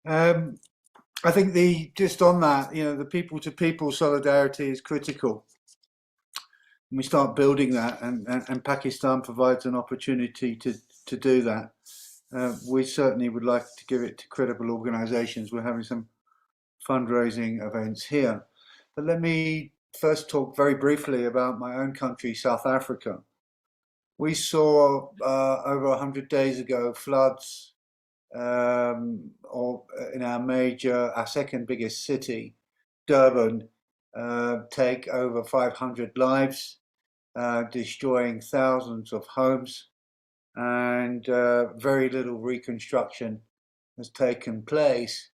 Um, I think just on that, the people-to-people solidarity is critical. And we start building that, and Pakistan provides an opportunity to do that. We certainly would like to give it to credible organisations. We're having some fundraising events here. But let me first talk very briefly about my own country, South Africa. We saw over 100 days ago floods or in our second biggest city, Durban, take over 500 lives, destroying thousands of homes, and very little reconstruction has taken place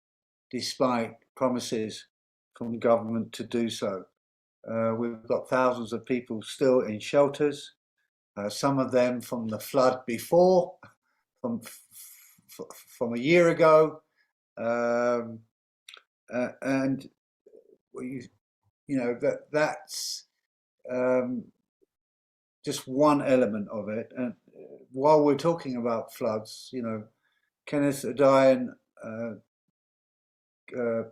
despite promises from the government to do so. We've got thousands of people still in shelters, some of them from the flood before, from from a year ago, um, and that's um, just one element of it. And while we're talking about floods, Kenneth Adai uh, uh,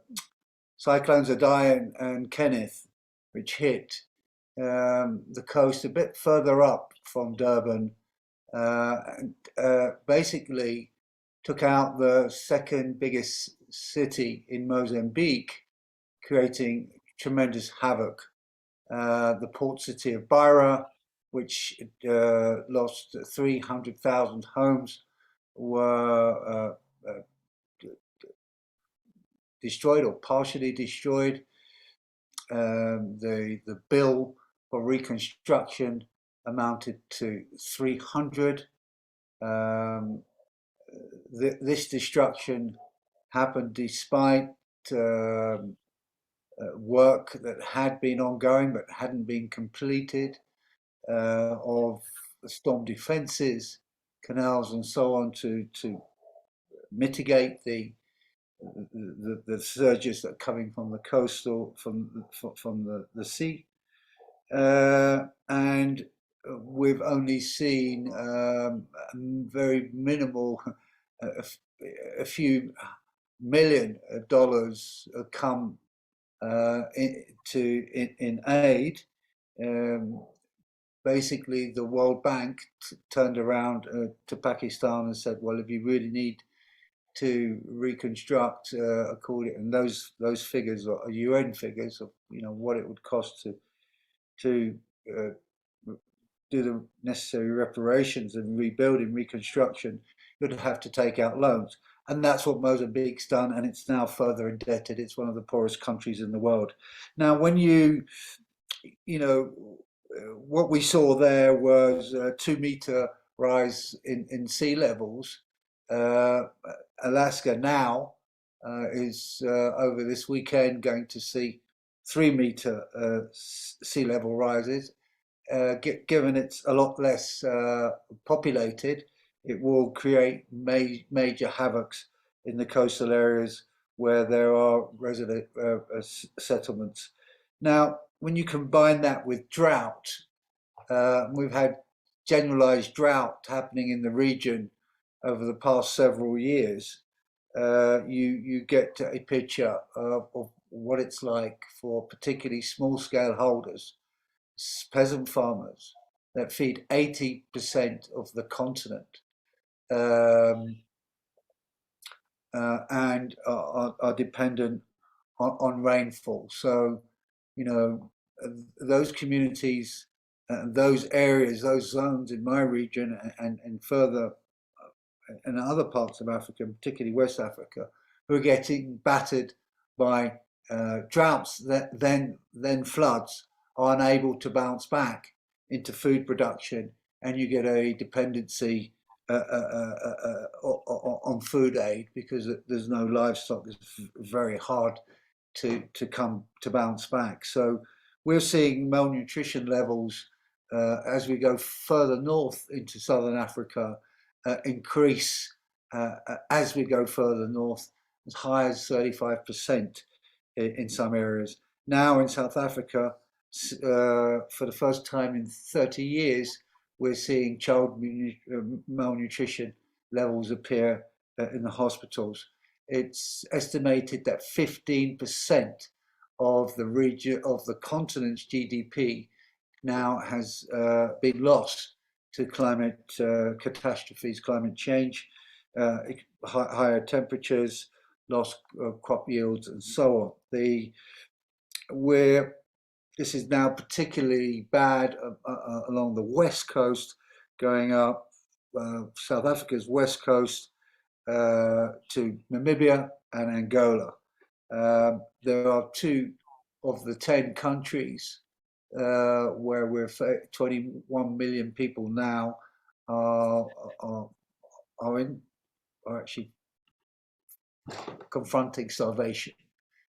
cyclones Adai and Kenneth, which hit the coast a bit further up from Durban, and basically took out the second biggest city in Mozambique, creating tremendous havoc. The port city of Beira, which lost 300,000 homes, were destroyed or partially destroyed. The bill for reconstruction amounted to 300. This destruction happened despite work that had been ongoing but hadn't been completed, of storm defences, canals, and so on to mitigate the surges that are coming from the coastal from the sea, and we've only seen very minimal, a few million dollars come in aid. Um, Basically, the World Bank turned around to Pakistan and said, "Well, if you really need to reconstruct, according and those figures are UN figures of what it would cost to do the necessary reparations and rebuilding, reconstruction, you'd have to take out loans." And that's what Mozambique's done, and it's now further indebted. It's one of the poorest countries in the world. Now, when you know, what we saw there was a 2 meter rise in sea levels. Uh, Alaska now is over this weekend going to see 3 meter sea level rises. Given it's a lot less populated, it will create major havocs in the coastal areas where there are resident settlements. Now, when you combine that with drought, we've had generalized drought happening in the region over the past several years. You get a picture of what it's like for particularly small scale holders, peasant farmers that feed 80% of the continent, um, and are dependent on rainfall. So, you know, those communities, those areas, those zones in my region and further in other parts of Africa, particularly West Africa, who are getting battered by droughts that then floods, are unable to bounce back into food production, and you get a dependency on food aid because there's no livestock. It's very hard to come to bounce back. So we're seeing malnutrition levels as we go further north into southern Africa increase as we go further north, as high as 35% in some areas. Now in South Africa, for the first time in 30 years, we're seeing child malnutrition levels appear in the hospitals. it's estimated that 15% of the region of the continent's GDP now has been lost to climate catastrophes, climate change, uh, higher temperatures, lost crop yields, and so on. Where this is now particularly bad along the west coast, going up South Africa's west coast to Namibia and Angola. There are two of the 10 countries where we're 21 million people now are, are, are, in, are actually confronting starvation.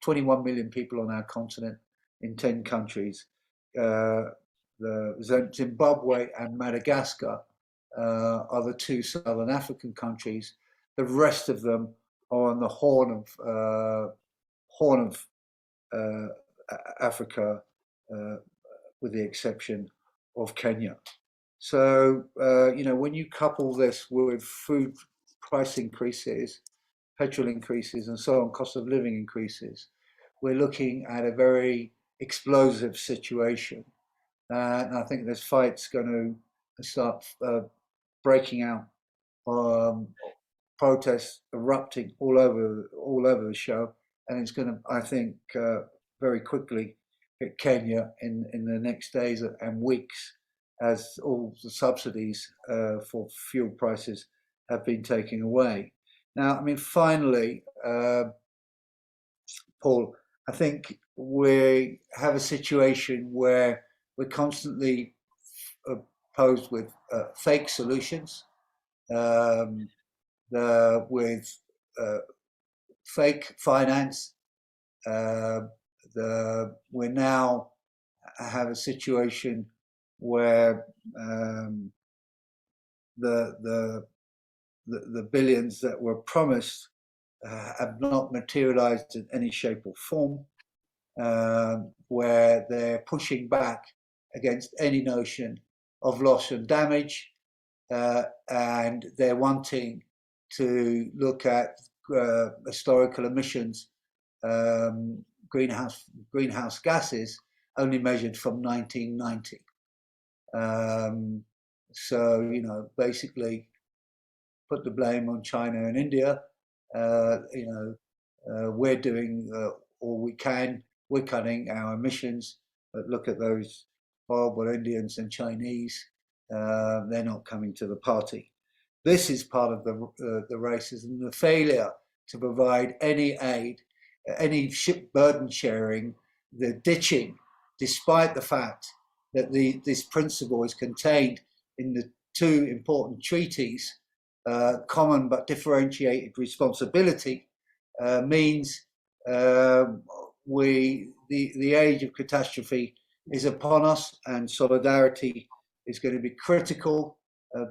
21 million people on our continent in 10 countries. The Zimbabwe and Madagascar are the two southern African countries. The rest of them are on the Horn of Africa, with the exception of Kenya. So when you couple this with food price increases, petrol increases, and so on, cost of living increases, we're looking at a very explosive situation. And I think this fight's going to start breaking out, um, protests erupting all over the show, and it's going to, I think, very quickly hit Kenya in the next days and weeks, as all the subsidies for fuel prices have been taken away. Now, I mean, finally, Paul, I think we have a situation where we're constantly posed with fake solutions, um, with fake finance. We now have a situation where the, the the billions that were promised have not materialized in any shape or form, where they're pushing back against any notion of loss and damage, and they're wanting to look at historical emissions, um, greenhouse gases, only measured from 1990. So, basically put the blame on China and India. We're doing all we can. We're cutting our emissions. But look at those horrible Indians and Chinese. They're not coming to the party. This is part of the racism, the failure to provide any aid, any ship burden sharing, the ditching, despite the fact that this principle is contained in the two important treaties. Common but differentiated responsibility means the age of catastrophe is upon us, and solidarity is going to be critical.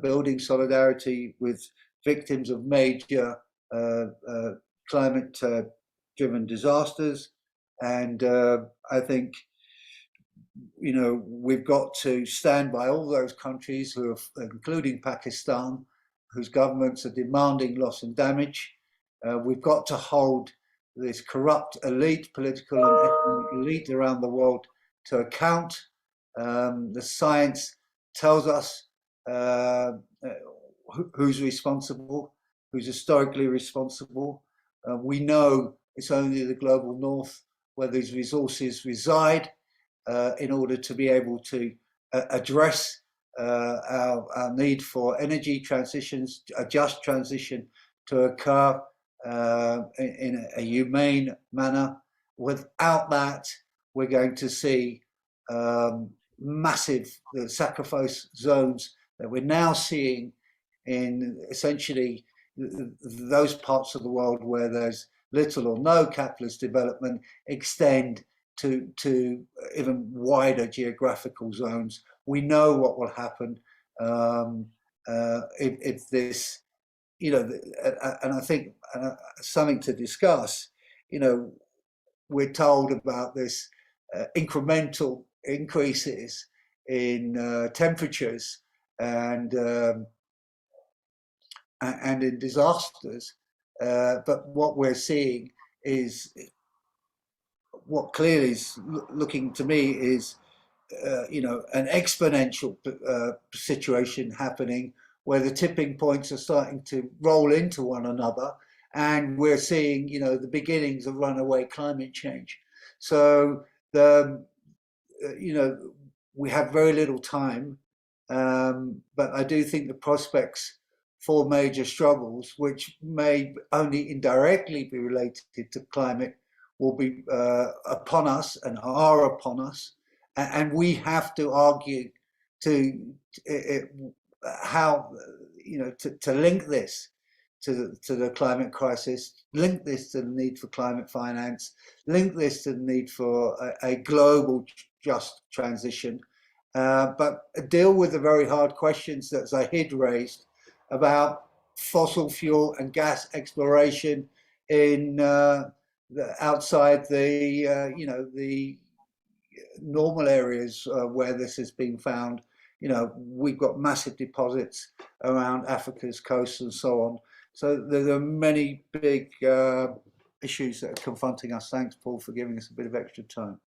Building solidarity with victims of major climate-driven disasters, and I think we've got to stand by all those countries who are, including Pakistan, whose governments are demanding loss and damage. We've got to hold this corrupt elite, political and economic elite around the world, to account. The science tells us who's responsible, who's historically responsible. We know it's only the global north where these resources reside, in order to be able to address our need for energy transitions, a just transition to occur in a humane manner. Without that, we're going to see massive sacrifice zones that we're now seeing in essentially those parts of the world where there's little or no capitalist development extend to even wider geographical zones. We know what will happen if this, and I think something to discuss. We're told about this incremental increases in temperatures and in disasters, But what we're seeing is what clearly is looking to me is an exponential situation happening where the tipping points are starting to roll into one another, and we're seeing the beginnings of runaway climate change. So the we have very little time, but I do think the prospects for major struggles, which may only indirectly be related to climate, will be upon us and are upon us, and we have to argue to how to link this to the climate crisis, link this to the need for climate finance, link this to the need for a global just transition, but deal with the very hard questions that Zahid raised about fossil fuel and gas exploration in outside the normal areas where this has been found. We've got massive deposits around Africa's coast and so on. So there are many big issues that are confronting us. Thanks, Paul, for giving us a bit of extra time.